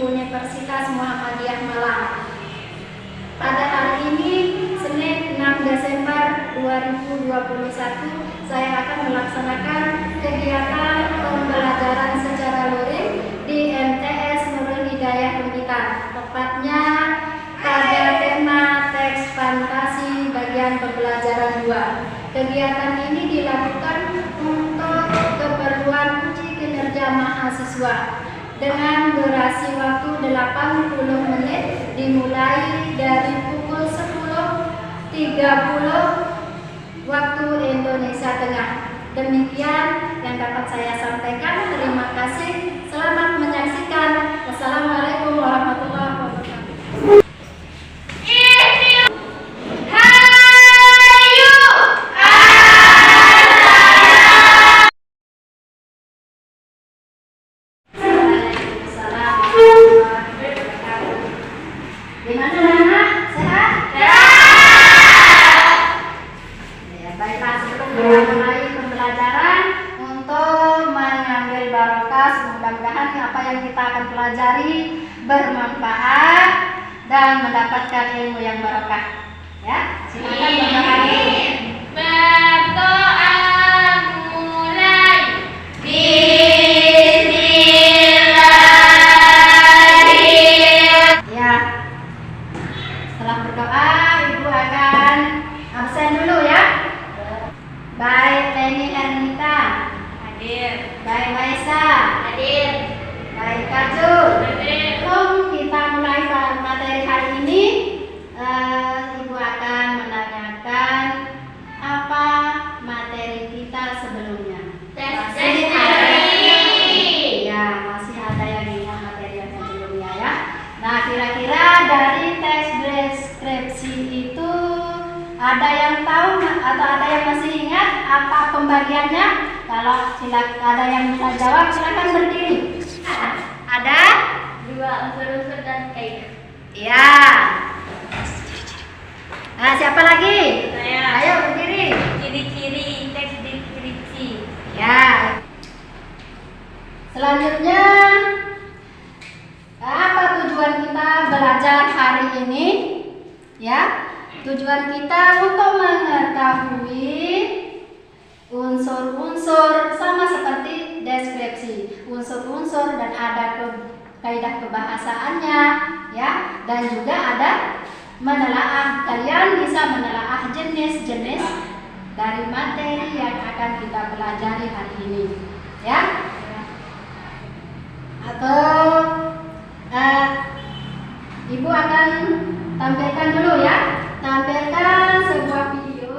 Universitas Muhammadiyah Malang. Pada hari ini, Senin 6 Desember 2021, saya akan melaksanakan kegiatan pembelajaran secara luring di MTS Nurul Hidayah Unita, tepatnya pada tema teks fantasi bagian pembelajaran 2. Kegiatan ini dilakukan untuk keperluan uji kinerja mahasiswa dengan durasi waktu 80 menit dimulai dari pukul 10.30 waktu Indonesia Tengah. Demikian yang dapat saya sampaikan. Terima kasih. Selamat menyaksikan. Wassalamualaikum warahmatullahi wabarakatuh. Gimana anak? Sehat? Ya, baiklah, sebelum kita mulai pembelajaran untuk mengambil barokah, mudah-mudahan apa yang kita akan pelajari bermanfaat dan mendapatkan ilmu yang barokah. Ya, silakan berdoa. Berdoa mulai. Ya. Setelah berdoa, Ibu akan absen dulu ya. Baik Leni Ernita, Hadir. baik Maisa, Hadir. baik Kajul. Hadir. Sebelum kita mulai materi hari ini, Ibu akan menanyakan apa materi kita sebelumnya. Masih ada ya, masih ada yang ingat materi yang sebelumnya ya. Nah, kira-kira dari teks deskripsi itu ada yang tahu atau ada yang masih ingat apa pembagiannya? Kalau ada yang bisa jawab, silakan berdiri. Ada? Dua unsur-unsur dan kaidah. Ya. Nah, siapa lagi? Saya. Ayo berdiri. Ciri-ciri teks deskripsi. Ya. Selanjutnya, apa tujuan kita belajar hari ini? Ya, tujuan kita untuk mengetahui unsur-unsur sama seperti deskripsi, unsur-unsur dan ada kaidah kebahasaannya, ya, dan juga ada menelaah. Kalian bisa menelaah jenis-jenis dari materi yang akan kita pelajari hari ini, ya. Atau Ibu akan tampilkan dulu ya, tampilkan sebuah video.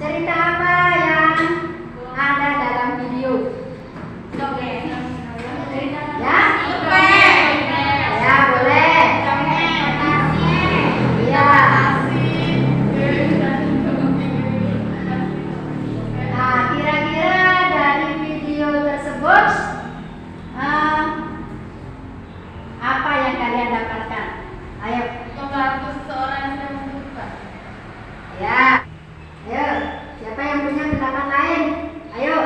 Cerita apa yang ada dalam video? Ya? Ya, boleh. Iya. Nah, kira-kira dari video tersebut apa yang kalian dapatkan? Ayo. Mengaku seseorang yang sedang membuka. Ya. Ayo, siapa yang punya pendapat lain? Ayo.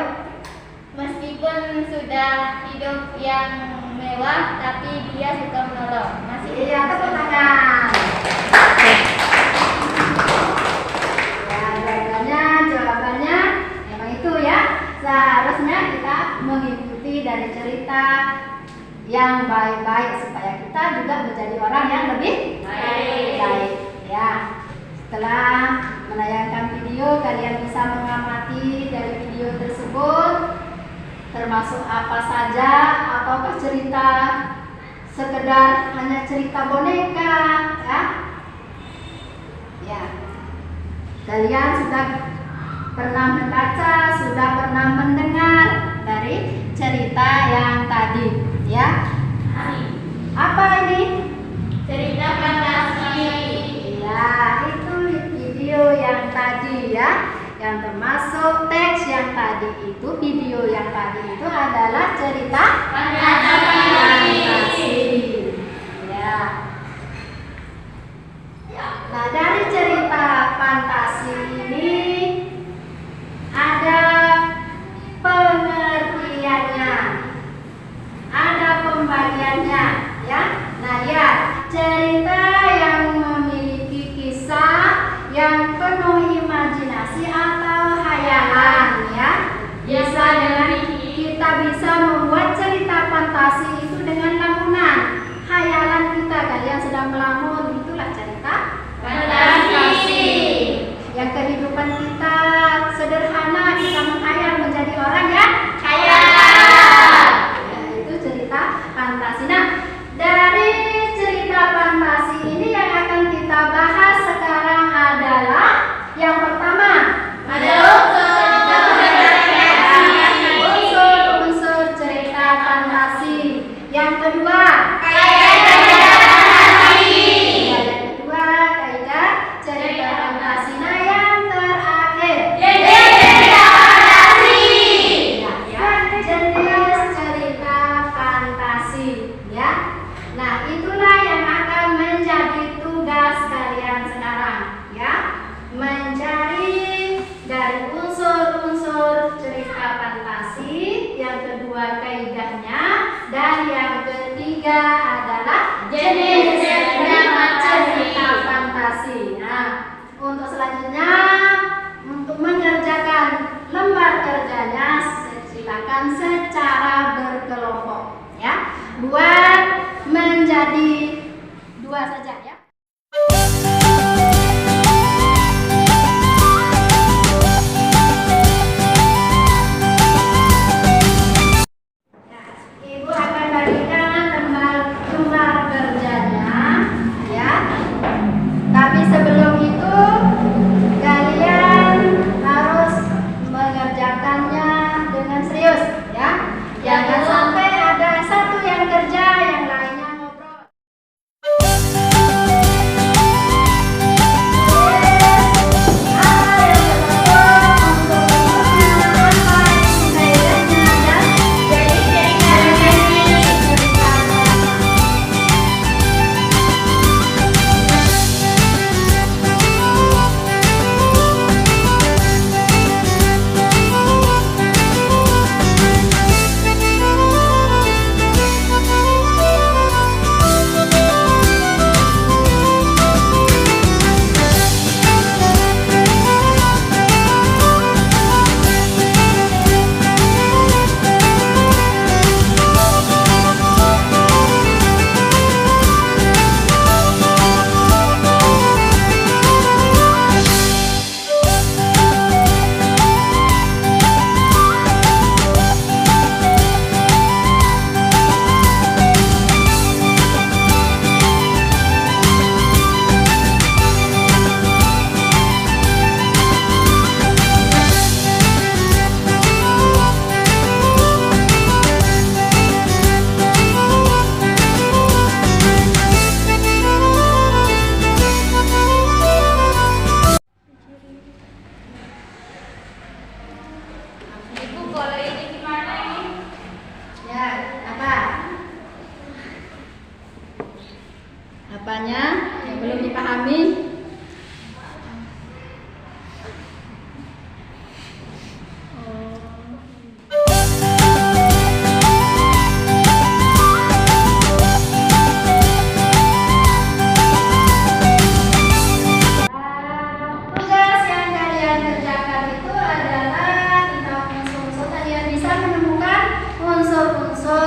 Meskipun sudah hidup yang mewah, tapi dia suka menolong. Masih Iya, tepuk tangan. Ya, jawabannya cerita yang baik-baik supaya kita juga menjadi orang yang lebih baik. Ya. Setelah menayangkan video, kalian bisa mengamati dari video tersebut termasuk apa saja, ataukah cerita sekedar hanya cerita boneka, ya. Ya. Kalian sudah pernah membaca, sudah pernah mendengar dari cerita yang tadi, ya. Apa ini? Cerita fantasi. Ya, itu video yang tadi, ya. Yang termasuk teks yang tadi itu, video yang tadi itu adalah cerita fantasi. Ya. Nah, dari cerita fantasi ini ada pengertiannya, ada pembagiannya, ya. Nah, lihat cerita yang memiliki kisah yang penuh imajinasi atau hayalan, ya. Bisa dengan kita bisa membuat cerita fantasi itu dengan lamunan. Hayalan kita, kalian sedang melamun, itulah cerita Fantasi. Yang kehidupan kita sederhana, kita menghayal menjadi orang yang Kaya. ya, itu cerita fantasi. Nah, dari cerita fantasi ini yang akan kita bahas sekarang adalah yang pertama, unsur cerita fantasi. Yang kedua, yang kedua kaidah cerita fantasi. Nah, yang terakhir, jenis cerita fantasi, ya. Nah, itulah yang akan menjadi tugas kalian sekarang, ya. Mencari dari unsur-unsur cerita fantasi, yang kedua kaidahnya, dan yang ketiga adalah Jenis cerita fantasi. Nah, untuk selanjutnya, untuk mengerjakan lembar kerjanya, silakan secara berkelompok, ya. Buat menjadi 2 saja, ya. Ibu akan bagikan lembar kerjanya, ya. Tapi sebelum itu kalian harus mengerjakannya dengan serius, ya. Jangan sampai ada satu yang kerja, yang lainnya ngobrol. Apanya yang belum dipahami? Tugas yang kalian kerjakan itu adalah tentang unsur-unsur. Kalian bisa menemukan unsur-unsur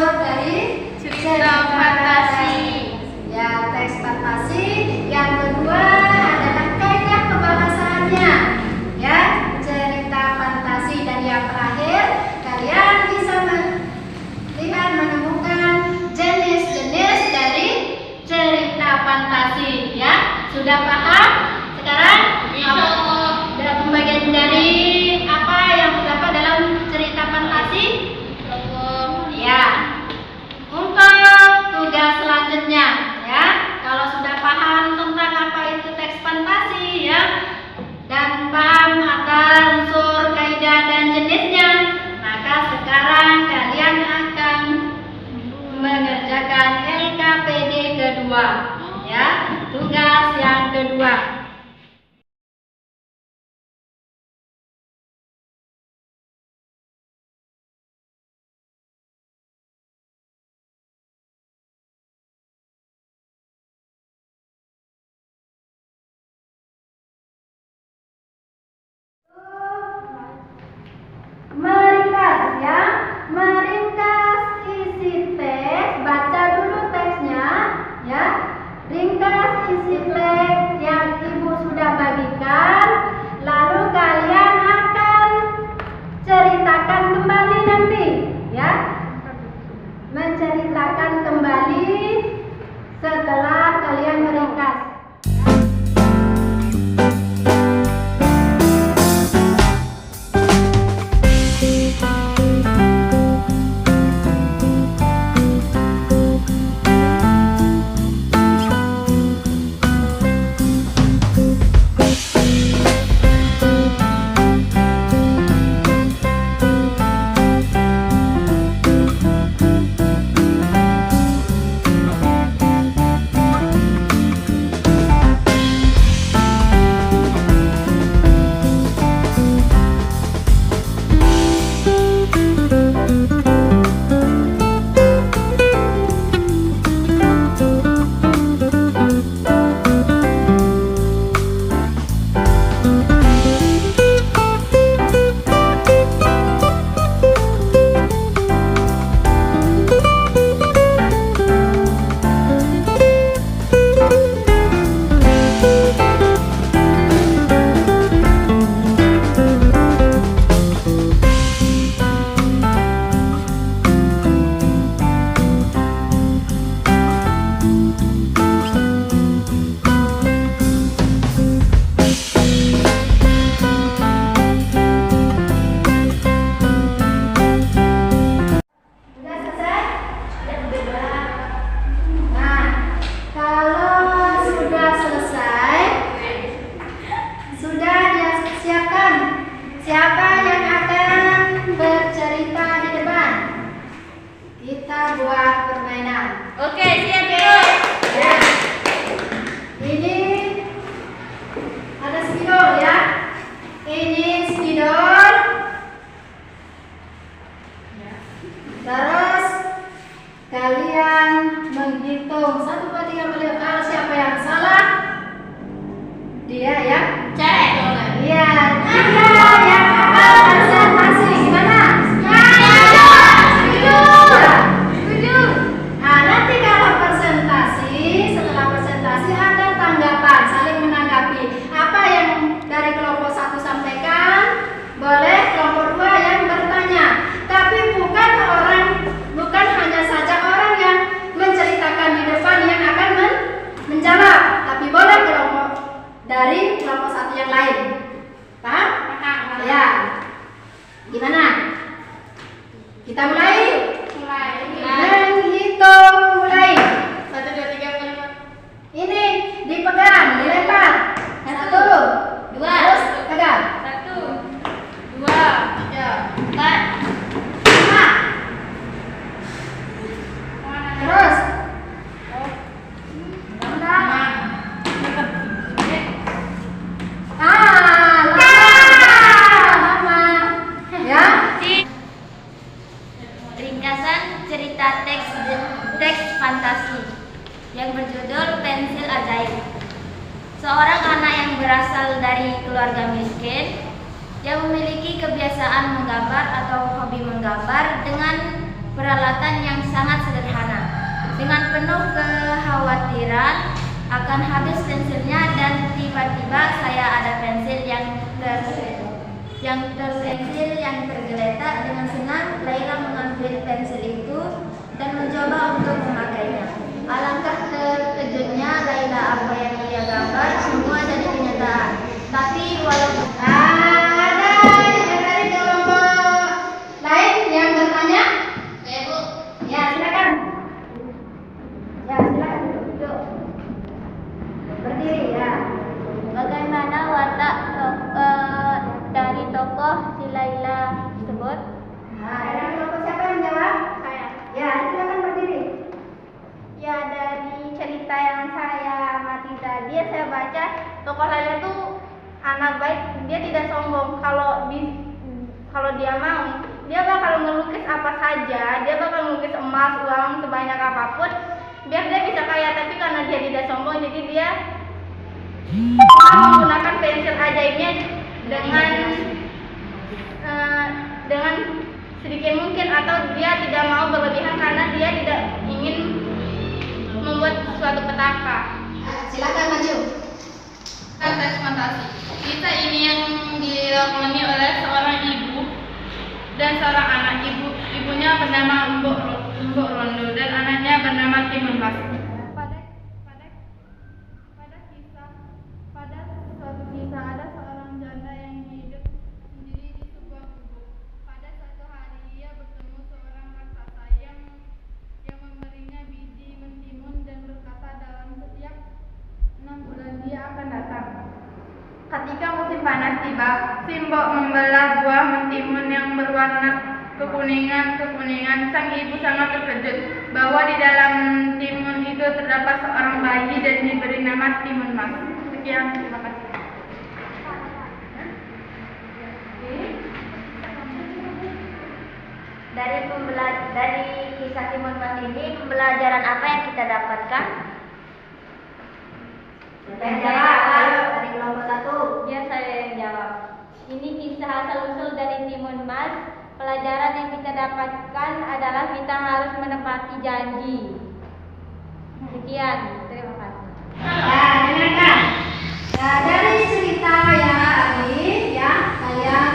Siapa yang akan bercerita di depan? Kita buat permainan. Oke, siap ya. Ya. Ini ada spidol ya. Ini spidol. Terus kalian menghitung 1, 2, 3, 4, 5. Kalau siapa yang salah, dia ya. Cek. Iya, dia yang akan presentasi. Gimana? Setuju. Nah, nanti kalau presentasi, setelah presentasi ada tanggapan, saling menanggapi. Apa yang dari kelompok 1 sampaikan, boleh kelompok 2 yang bertanya. Tapi bukan hanya saja orang yang menceritakan di depan yang akan menjawab, tapi boleh kelompok dari kelompok 1 yang lain. Paham? Ya. Gimana? Kita mulai? Menghitung mulai. 1, 2, 3, 4, 5. Ini dipegang, dilempar. 1, 2, terus pegang. 1, 2, 3, 4. 5. Terus. Lama. Ya. Ringkasan cerita teks fantasi yang berjudul Pensil Ajaib. Seorang anak yang berasal dari keluarga miskin yang memiliki kebiasaan menggambar atau hobi menggambar dengan peralatan yang sangat sederhana. Dengan penuh kekhawatiran akan habis pensilnya dan tiba-tiba saya ada pensil yang tergeletak. Dengan senang Laila mengambil pensil itu dan mencoba untuk memakainya. Alangkah terkejutnya Laila, apa yang ia gambar semua jadi kenyataan. Tapi walaupun Ada yang dari kelompok lain yang bertanya? saya Bu, Ya, silakan. Ya, silakan duduk. Berdiri ya. bagaimana watak dari tokoh si Laila tersebut? Nah, dari kelompok siapa yang jawab? Saya. Ya, silakan berdiri. Ya, dari cerita yang saya amati tadi, saya baca tokoh Laila itu anak baik. Dia tidak sombong. Kalau dia mau, dia bakal ngelukis apa saja. Dia bakal ngelukis emas, uang sebanyak apapun, biar dia bisa kaya. Tapi karena dia tidak sombong, jadi dia menggunakan pensil ajaibnya dengan sedikit mungkin, atau dia tidak mau berlebihan karena dia tidak ingin membuat suatu petaka. Silakan maju. Teks fantasi. Kisah ini yang dilakoni oleh seorang ibu dan seorang anak. Ibunya bernama Mbok Rondo dan anaknya bernama Timun Mas. Pada suatu kisah ada seorang janda yang hidup sendiri di sebuah gubuk. Pada suatu hari ia bertemu seorang raksasa yang memberinya biji mentimun dan berkata dalam setiap 6 bulan dia akan datang. Ketika musim panas tiba, si Mbok membelah buah mentimun yang berwarna kekuningan. Sang ibu sangat terkejut bahwa di dalam timun itu terdapat seorang bayi dan diberi nama Timun Mas. Sekian, terima kasih. Dari kisah Timun Mas ini, pembelajaran apa yang kita dapatkan? Siapa yang jawab? Ayo, dari kelompok 1. Biar saya yang jawab. Ini kisah asal-usul dari Timun Mas. Pelajaran yang kita dapatkan adalah kita harus menepati janji. Sekian, terima kasih. Nah, dengarkan. Nah, dari cerita yang tadi ya, kalian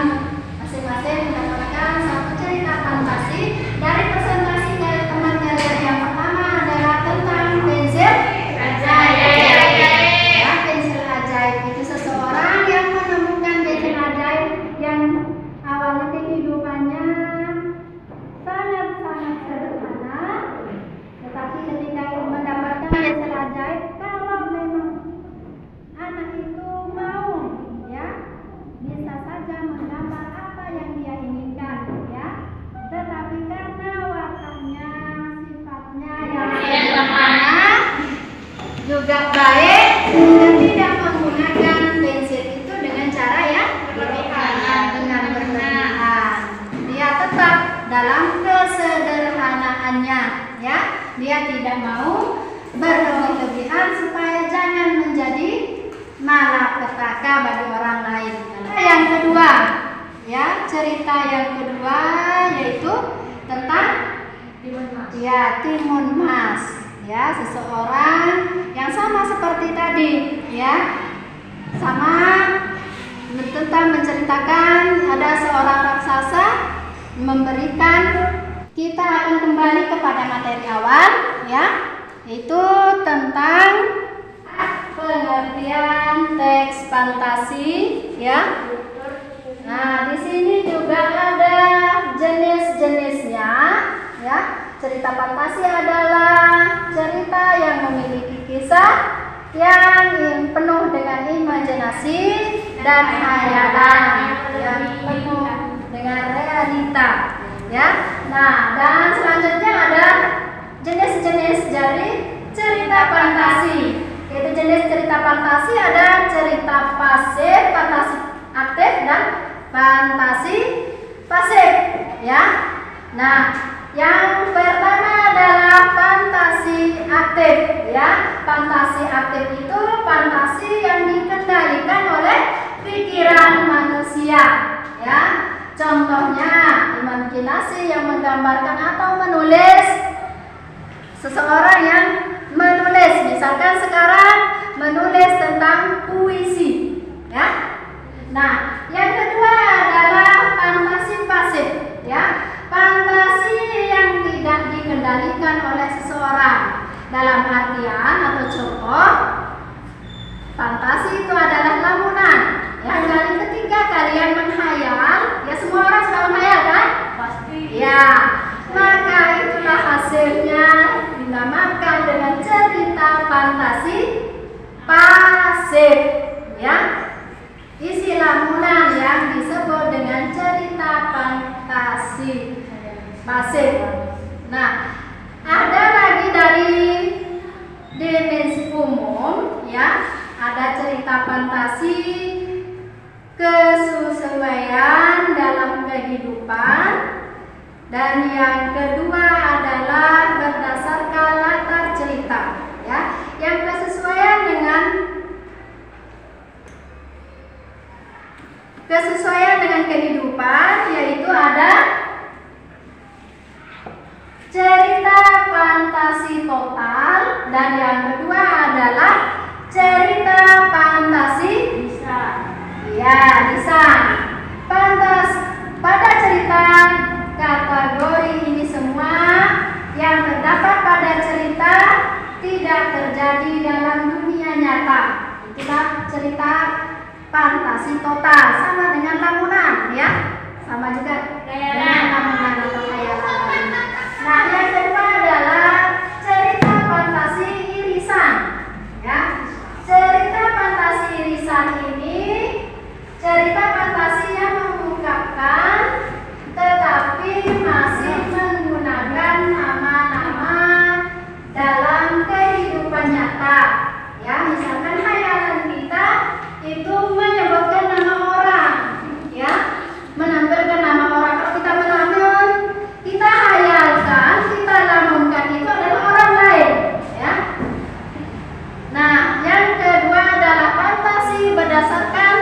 masing-masing mendapatkan satu cerita fantasi. Dari presentasi dari teman kalian yang pertama adalah tentang pensil ajaib. Ya, pensil ajaib itu seseorang yang menemukan pensil ajaib yang awalnya kehidupannya sangat-sangat sederhana, tetapi ketika mendapatkan pensil ajaib, kalau memang anak itu temannya, ya. Dia tidak mau berlebih-lebihan supaya jangan menjadi malapetaka bagi orang lain. Yang kedua, ya, cerita yang kedua yaitu tentang Timun Mas. Ya, seseorang yang sama seperti tadi, ya, sama tentang menceritakan ada seorang raksasa memberikan. Kita akan kembali kepada materi awal, ya, yaitu tentang pengertian teks fantasi, ya. Nah, di sini juga ada jenis-jenisnya, ya. Cerita fantasi adalah cerita yang memiliki kisah yang penuh dengan imajinasi dan khayalan, yang penuh dengan realita, ya. Nah, dan selanjutnya ada jenis-jenis dari cerita fantasi. Yaitu jenis cerita fantasi ada cerita pasif, fantasi aktif, dan fantasi pasif, ya. Nah, yang pertama adalah fantasi aktif, ya. Fantasi aktif itu fantasi yang dikendalikan oleh pikiran manusia, ya. Contohnya imajinasi yang menggambarkan atau menulis. Seseorang yang menulis, misalkan sekarang menulis tentang puisi, ya. Nah, yang kedua adalah fantasi pasif, ya. Fantasi yang tidak dikendalikan oleh seseorang. Dalam artian atau contoh, fantasi itu adalah lamunan. Yang kali ketiga kalian menghayal, ya, semua orang suka menghayal kan? Pasti. Ya, maka itulah hasilnya dinamakan dengan cerita fantasi pasif, ya. Isi lamunan yang disebut dengan cerita fantasi pasif. Nah, ada lagi dari definisi umum, ya. Ada cerita fantasi kesesuaian dalam kehidupan, dan yang kedua adalah berdasarkan latar cerita, ya. Yang kesesuaian dengan kehidupan yaitu ada cerita fantasi total, dan yang kedua adalah cerita fantasi lisan. Ya, lisan. Pada cerita kategori ini semua yang terdapat pada cerita tidak terjadi dalam dunia nyata. Itulah cerita fantasi total, sama dengan lamunan, ya. Sama juga dengan lamunan atau khayalan. Nah, yang kedua adalah cerita fantasi irisan, ya. Cerita fantasi irisan ini cerita fantasi yang mengungkapkan tetapi masih menggunakan nama-nama dalam kehidupan nyata, ya. Misalkan khayalan kita itu menyebutkan nama orang, ya, menampilkan nama orang. Kalau kita melamun, kita hayalkan, kita lamunkan itu adalah orang lain, ya. Nah, yang kedua adalah fantasi berdasarkan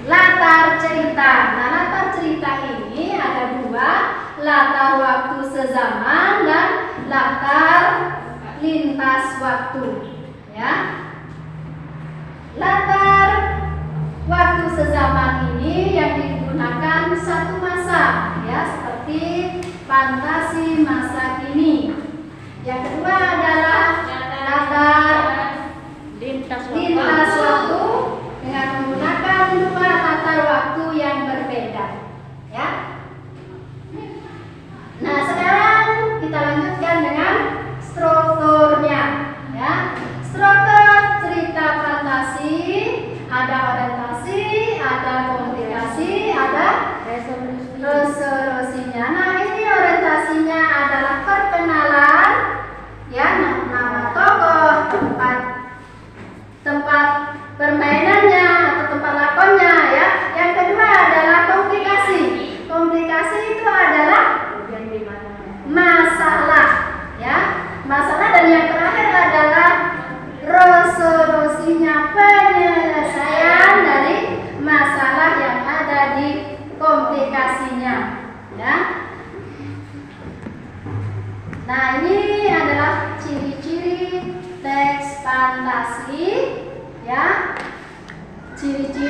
latar cerita. Nah, latar cerita ini ada dua, latar waktu sezaman dan latar lintas waktu, ya. Latar waktu sezaman ini yang digunakan satu masa, ya, seperti fantasi masa kini. Yang kedua adalah latar lintas waktu dengan menggunakan dua latar waktu yang berbeda, ya. Nah, sekarang kita lanjutkan dengan strukturnya, ya. Struktur cerita fantasi ada orientasi, ada komplikasi, ada resolusinya. Nah, ini orientasinya adalah perkenalan,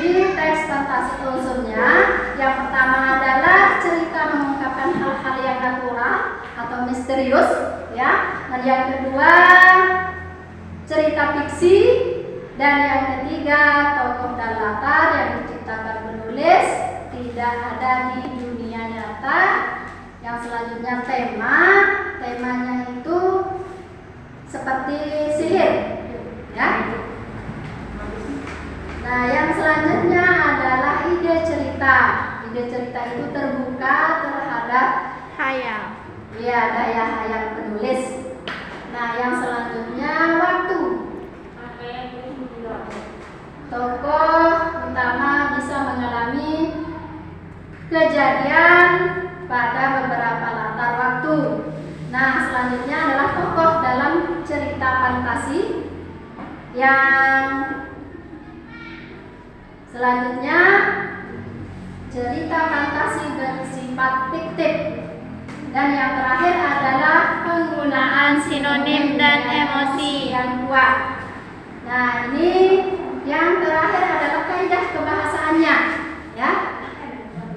di teks fantasi unsurnya. Yang pertama adalah cerita mengungkapkan hal-hal yang natural atau misterius, ya. Dan yang kedua cerita fiksi, dan yang ketiga tokoh dan latar yang diciptakan penulis tidak ada di dunia nyata. Yang selanjutnya temanya itu seperti sihir, ya. Nah, yang selanjutnya adalah ide cerita. Ide cerita itu terbuka terhadap Hayal. ya daya hayal penulis. Nah, yang selanjutnya waktu. Tokoh utama bisa mengalami kejadian pada beberapa latar waktu. Nah, selanjutnya adalah tokoh dalam cerita fantasi. Yang selanjutnya cerita fantasi bersifat fiktif. Dan yang terakhir adalah penggunaan Sinonim dan emosi. yang kuat. Nah, ini yang terakhir adalah kaidah kebahasaannya, ya.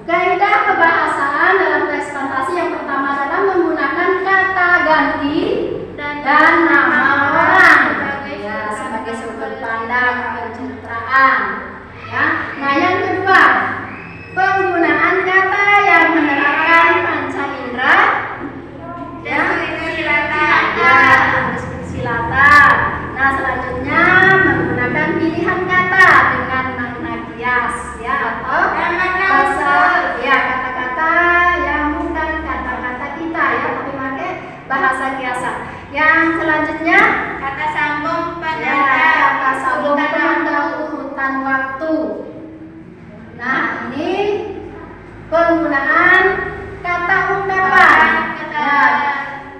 Kaidah kebahasaan dalam teks fantasi yang pertama adalah menggunakan kata ganti dan nama orang ya, sebagai sudut pandang pencitraan, ya. Nah, yang kedua, penggunaan kata yang menerapkan panca indera, ya, deskripsi latar. Nah, selanjutnya menggunakan pilihan kata dengan makna kias, ya, atau bahasa, ya, kata-kata yang bukan kata-kata kita, ya, tapi pakai bahasa kiasan. Yang selanjutnya Kata sambung pada ya, kata sambung pada urutan waktu. Nah, ini penggunaan kata ungkapan. Nah,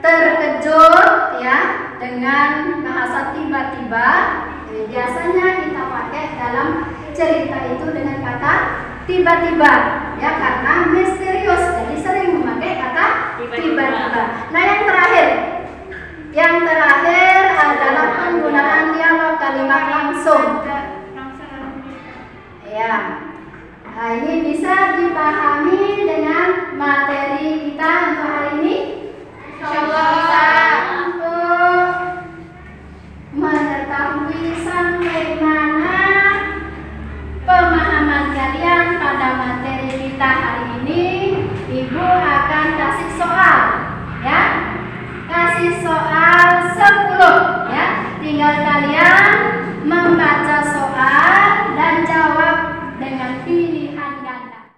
terkejut, ya, dengan bahasa tiba-tiba. Biasanya kita pakai dalam cerita itu dengan kata tiba-tiba, ya, karena misterius, jadi sering memakai kata tiba-tiba. Nah, yang terakhir adalah penggunaan dialog kalimat langsung, ya. Nah, ini bisa dipahami dengan materi kita untuk hari ini. Insyaallah bisa. Untuk mengetahui sampai mana pemahaman kalian pada materi kita hari ini, Ibu akan kasih soal, ya. Kasih soal 10, ya. Tinggal kalian membaca soal dan jawab dengan pilihan ganda.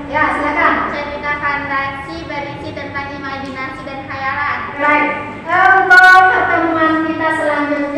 Ya, silakan. Cerita fantasi berisi tentang imajinasi dan khayalan. Baik. Untuk pertemuan kita selanjutnya